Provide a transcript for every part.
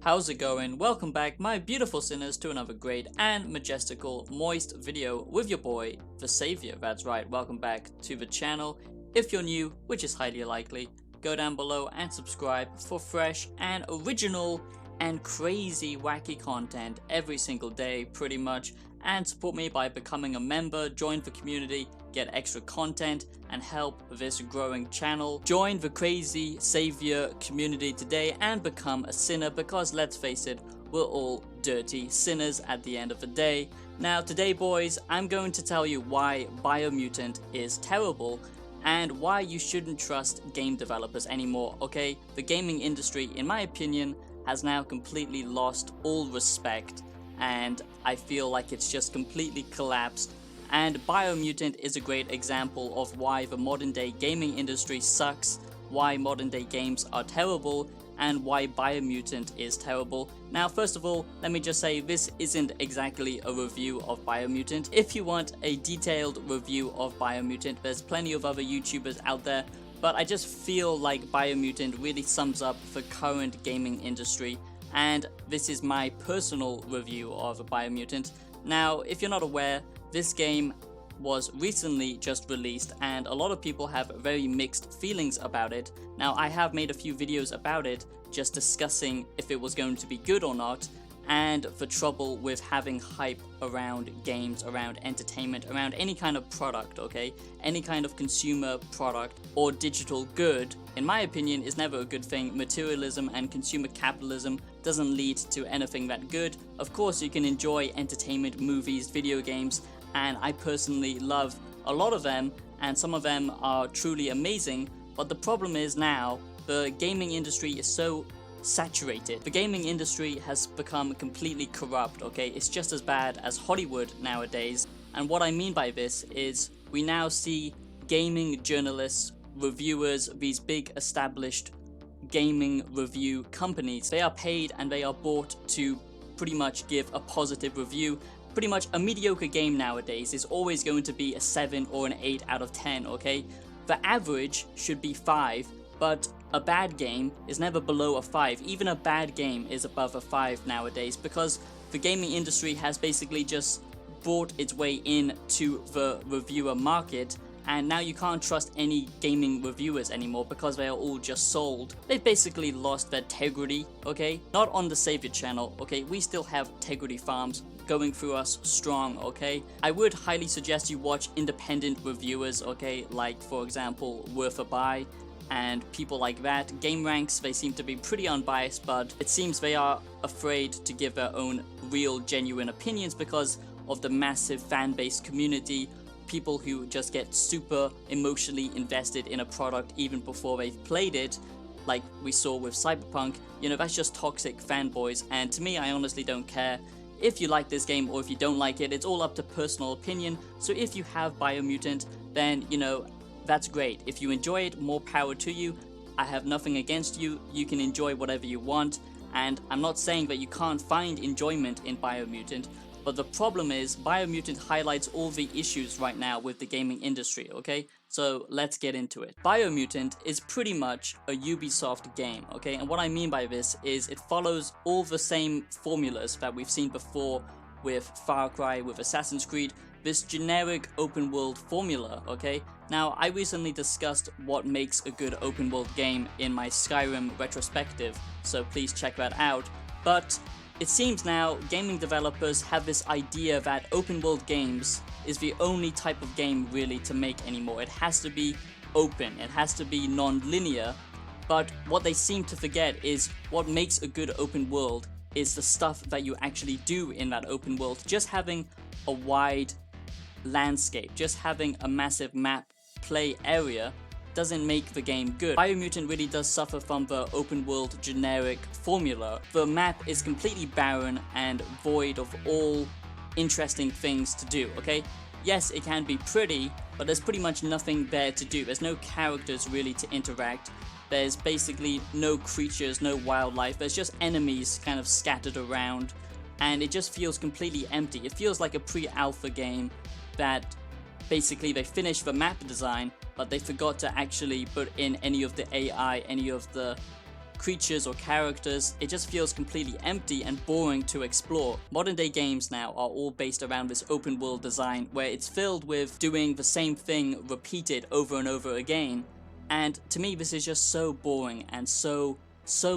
How's it going? Welcome back, my beautiful sinners, to another great and majestical moist video with your boy, the Savior. That's right, welcome back to the channel. If you're new, which is highly likely, go down below and subscribe for fresh and original and crazy wacky content every single day pretty much, and support me by becoming a member, join the community, get extra content and help this growing channel. Join the crazy Savior community today and become a sinner, because let's face it, we're all dirty sinners at the end of the day. Now today boys, I'm going to tell you why Biomutant is terrible and why you shouldn't trust game developers anymore, okay? The gaming industry, in my opinion, has now completely lost all respect, and I feel like it's just completely collapsed. And Biomutant is a great example of why the modern day gaming industry sucks, why modern day games are terrible, and why Biomutant is terrible. Now first of all, let me just say this isn't exactly a review of Biomutant. If you want a detailed review of Biomutant, there's plenty of other YouTubers out there, but I just feel like Biomutant really sums up the current gaming industry, and this is my personal review of Biomutant. Now, if you're not aware, this game was recently just released and a lot of people have very mixed feelings about it. Now, I have made a few videos about it, just discussing if it was going to be good or not, and the trouble with having hype around games, around entertainment, around any kind of product, okay? Any kind of consumer product or digital good, in my opinion, is never a good thing. Materialism and consumer capitalism doesn't lead to anything that good. Of course, you can enjoy entertainment, movies, video games, and I personally love a lot of them, and some of them are truly amazing, but the problem is now, the gaming industry is so saturated. The gaming industry has become completely corrupt, okay? It's just as bad as Hollywood nowadays. And what I mean by this is we now see gaming journalists, reviewers, these big established gaming review companies. They are paid and they are bought to pretty much give a positive review. Pretty much a mediocre game nowadays is always going to be a 7 or an 8 out of 10, okay? The average should be 5, but a bad game is never below a 5. Even a bad game is above a 5 nowadays, because the gaming industry has basically just brought its way into the reviewer market, and now you can't trust any gaming reviewers anymore because they are all just sold. They've basically lost their integrity, okay? Not on the Savior channel, okay? We still have integrity farms going through us strong, okay? I would highly suggest you watch independent reviewers, okay? Like, for example, Worth a Buy and people like that. Game Ranks, they seem to be pretty unbiased, but it seems they are afraid to give their own real, genuine opinions because of the massive fan-base community, people who just get super emotionally invested in a product even before they've played it, like we saw with Cyberpunk. You know, that's just toxic fanboys, and to me, I honestly don't care if you like this game or if you don't like it. It's all up to personal opinion. So if you have Biomutant, then, you know, that's great. If you enjoy it, more power to you. I have nothing against you. You can enjoy whatever you want, and I'm not saying that you can't find enjoyment in Biomutant, but the problem is Biomutant highlights all the issues right now with the gaming industry, okay? So let's get into it. Biomutant is pretty much a Ubisoft game, okay? And what I mean by this is it follows all the same formulas that we've seen before with Far Cry, with Assassin's Creed, this generic open world formula, okay? Now, I recently discussed what makes a good open world game in my Skyrim retrospective, so please check that out. But it seems now gaming developers have this idea that open world games is the only type of game really to make anymore. It has to be open, it has to be non-linear, but what they seem to forget is what makes a good open world is the stuff that you actually do in that open world. Just having a wide landscape, just having a massive map play area doesn't make the game good. Biomutant really does suffer from the open world generic formula. The map is completely barren and void of all interesting things to do, okay? Yes, it can be pretty, but there's pretty much nothing there to do. There's no characters really to interact. There's basically no creatures, no wildlife. There's just enemies kind of scattered around, and it just feels completely empty. It feels like a pre-alpha game that basically they finished the map design, but they forgot to actually put in any of the AI, any of the creatures or characters. It just feels completely empty and boring to explore. Modern day games now are all based around this open world design where it's filled with doing the same thing repeated over and over again. And to me, this is just so boring and so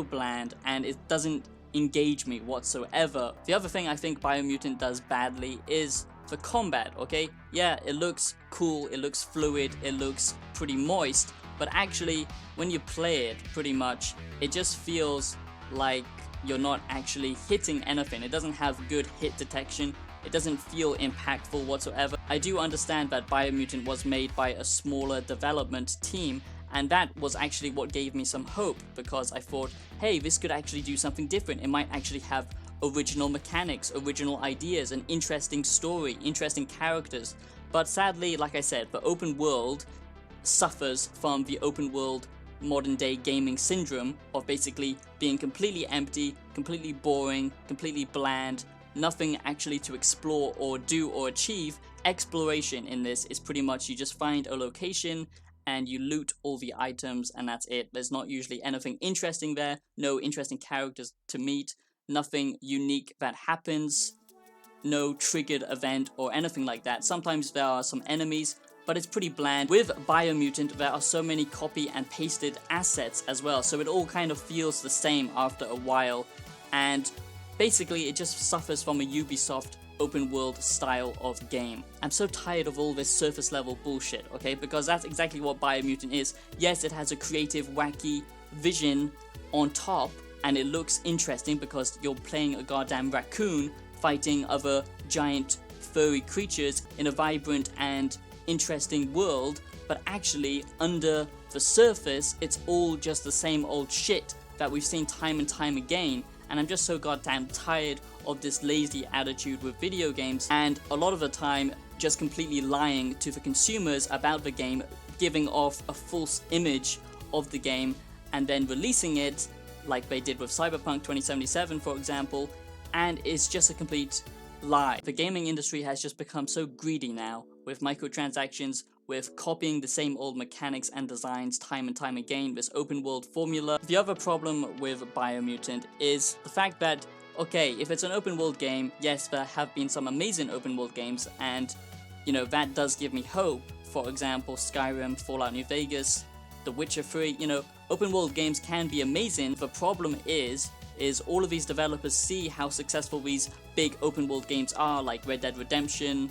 bland, and it doesn't engage me whatsoever. The other thing I think Biomutant does badly is the combat, okay? Yeah, it looks cool, it looks fluid, it looks pretty moist, but actually when you play it, pretty much, it just feels like you're not actually hitting anything. It doesn't have good hit detection. It doesn't feel impactful whatsoever. I do understand that Biomutant was made by a smaller development team, and that was actually what gave me some hope, because I thought, hey, this could actually do something different. It might actually have original mechanics, original ideas, an interesting story, interesting characters. But sadly, like I said, the open world suffers from the open world modern day gaming syndrome of basically being completely empty, completely boring, completely bland, nothing actually to explore or do or achieve. Exploration in this is pretty much you just find a location and you loot all the items and that's it. There's not usually anything interesting there, no interesting characters to meet, nothing unique that happens, no triggered event or anything like that. Sometimes there are some enemies, but it's pretty bland. With Biomutant, there are so many copy and pasted assets as well, so it all kind of feels the same after a while, and basically it just suffers from a Ubisoft open world style of game. I'm so tired of all this surface level bullshit, okay, because that's exactly what Biomutant is. Yes, it has a creative, wacky vision on top, and it looks interesting because you're playing a goddamn raccoon fighting other giant furry creatures in a vibrant and interesting world, but actually under the surface it's all just the same old shit that we've seen time and time again. And I'm just so goddamn tired of this lazy attitude with video games, and a lot of the time just completely lying to the consumers about the game, giving off a false image of the game and then releasing it like they did with Cyberpunk 2077 for example, and it's just a complete lie. The gaming industry has just become so greedy now, with microtransactions, with copying the same old mechanics and designs time and time again, this open world formula. The other problem with Biomutant is the fact that, okay, if it's an open world game, yes, there have been some amazing open world games, and you know, that does give me hope. For example, Skyrim, Fallout New Vegas, The Witcher 3, you know, open world games can be amazing. The problem is all of these developers see how successful these big open world games are, like Red Dead Redemption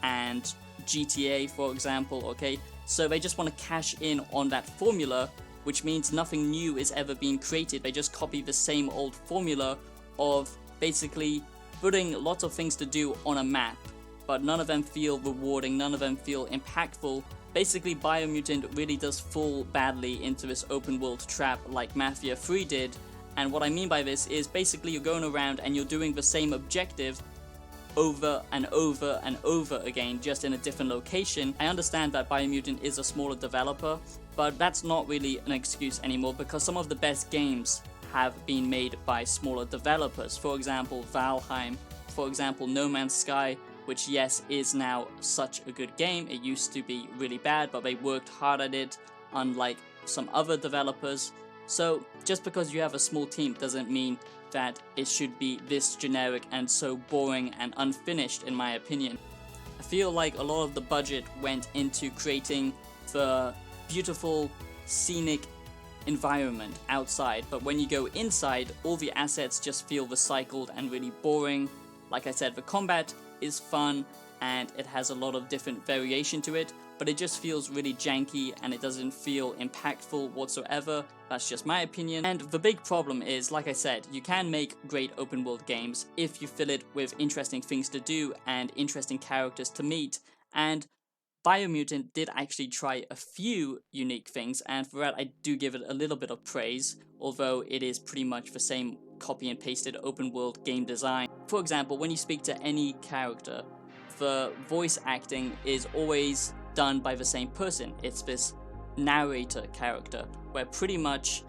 and GTA for example, okay? So they just want to cash in on that formula, which means nothing new is ever being created. They just copy the same old formula of basically putting lots of things to do on a map, but none of them feel rewarding, none of them feel impactful. Basically, Biomutant really does fall badly into this open world trap like Mafia 3 did. And what I mean by this is basically you're going around and you're doing the same objective over and over and over again, just in a different location. I understand that Biomutant is a smaller developer, but that's not really an excuse anymore, because some of the best games have been made by smaller developers. For example, Valheim, for example, No Man's Sky, which yes, is now such a good game. It used to be really bad, but they worked hard at it, unlike some other developers. So just because you have a small team doesn't mean that it should be this generic and so boring and unfinished, in my opinion. I feel like a lot of the budget went into creating the beautiful, scenic environment outside, but when you go inside, all the assets just feel recycled and really boring. Like I said, the combat is fun and it has a lot of different variation to it, but it just feels really janky and it doesn't feel impactful whatsoever. That's just my opinion. And the big problem is, like I said, you can make great open world games if you fill it with interesting things to do and interesting characters to meet. And Biomutant did actually try a few unique things, and for that I do give it a little bit of praise, although it is pretty much the same copy and pasted open world game design. For example, when you speak to any character, the voice acting is always done by the same person. It's this narrator character, where pretty much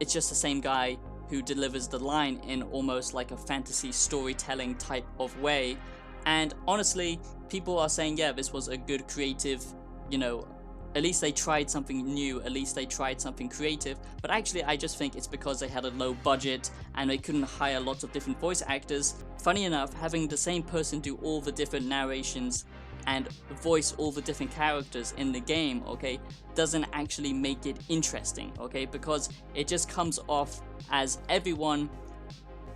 it's just the same guy who delivers the line in almost like a fantasy storytelling type of way. And honestly, people are saying, yeah, this was a good creative, you know, at least they tried something new, at least they tried something creative. But actually I just think it's because they had a low budget and they couldn't hire lots of different voice actors. Funny enough, having the same person do all the different narrations and voice all the different characters in the game, okay, doesn't actually make it interesting, okay, because it just comes off as everyone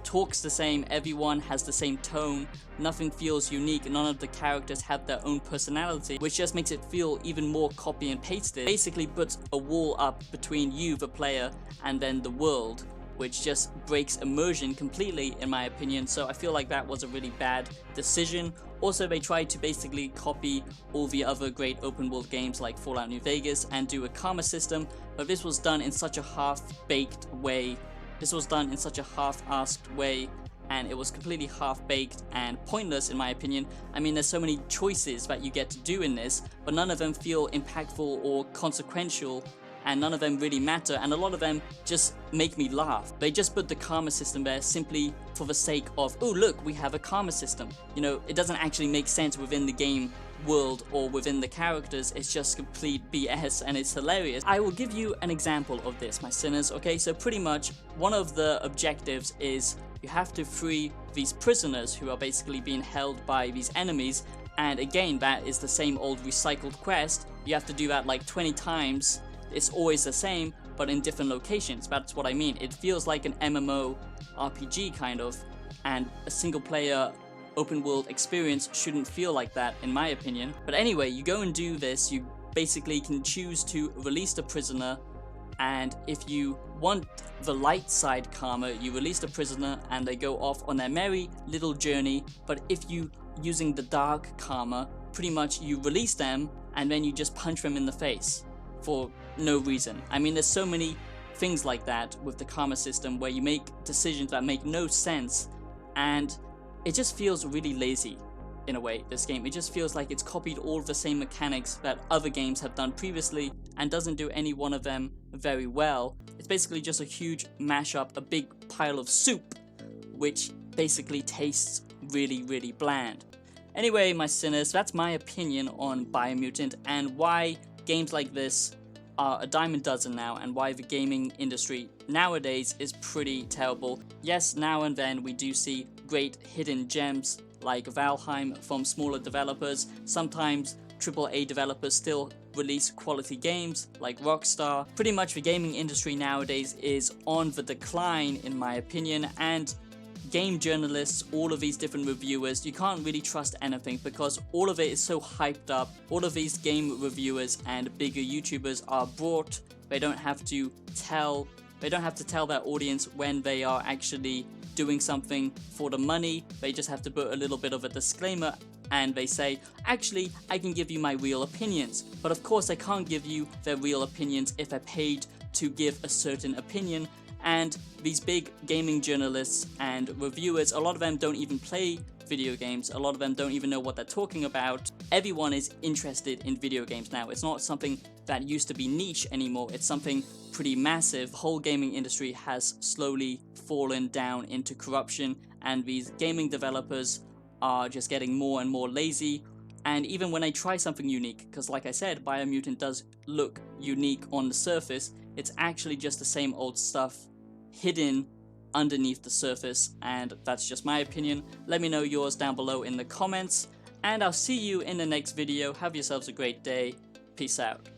talks the same, everyone has the same tone, nothing feels unique, none of the characters have their own personality, which just makes it feel even more copy and pasted. Basically puts a wall up between you, the player, and then the world, which just breaks immersion completely in my opinion. So I feel like that was a really bad decision. Also, they tried to basically copy all the other great open world games like Fallout New Vegas and do a karma system, but this was done in such a half-baked way. This was done in such a half-assed way, and it was completely half-baked and pointless in my opinion. I mean, there's so many choices that you get to do in this, but none of them feel impactful or consequential, and none of them really matter, and a lot of them just make me laugh. They just put the karma system there simply for the sake of, oh look, we have a karma system. You know, it doesn't actually make sense within the game world or within the characters. It's just complete BS and it's hilarious. I will give you an example of this, my sinners, okay? So pretty much one of the objectives is you have to free these prisoners who are basically being held by these enemies, and again, that is the same old recycled quest. You have to do that like 20 times. It's always the same, but in different locations. That's what I mean. It feels like an MMO RPG kind of, and a single player open world experience shouldn't feel like that in my opinion. But anyway, you go and do this, you basically can choose to release the prisoner, and if you want the light side karma, you release the prisoner and they go off on their merry little journey. But if you using the dark karma, pretty much you release them and then you just punch them in the face for no reason. I mean, there's so many things like that with the karma system where you make decisions that make no sense, and it just feels really lazy in a way, this game. It just feels like it's copied all of the same mechanics that other games have done previously and doesn't do any one of them very well. It's basically just a huge mashup, a big pile of soup, which basically tastes really, really bland. Anyway, my sinners, that's my opinion on Biomutant and why games like this are a dime a dozen now, and why the gaming industry nowadays is pretty terrible. Yes, now and then we do see great hidden gems like Valheim from smaller developers. Sometimes AAA developers still release quality games like Rockstar. Pretty much the gaming industry nowadays is on the decline in my opinion, and game journalists, all of these different reviewers, you can't really trust anything because all of it is so hyped up. All of these game reviewers and bigger YouTubers are brought. They don't have to tell their audience when they are actually doing something for the money. They just have to put a little bit of a disclaimer and they say, actually, I can give you my real opinions. But of course, they can't give you their real opinions if they're paid to give a certain opinion. And these big gaming journalists and reviewers, a lot of them don't even play video games, a lot of them don't even know what they're talking about. Everyone is interested in video games now. It's not something that used to be niche anymore, it's something pretty massive. The whole gaming industry has slowly fallen down into corruption, and these gaming developers are just getting more and more lazy. And even when I try something unique, because like I said, Biomutant does look unique on the surface, it's actually just the same old stuff hidden underneath the surface, and that's just my opinion. Let me know yours down below in the comments, and I'll see you in the next video. Have yourselves a great day. Peace out.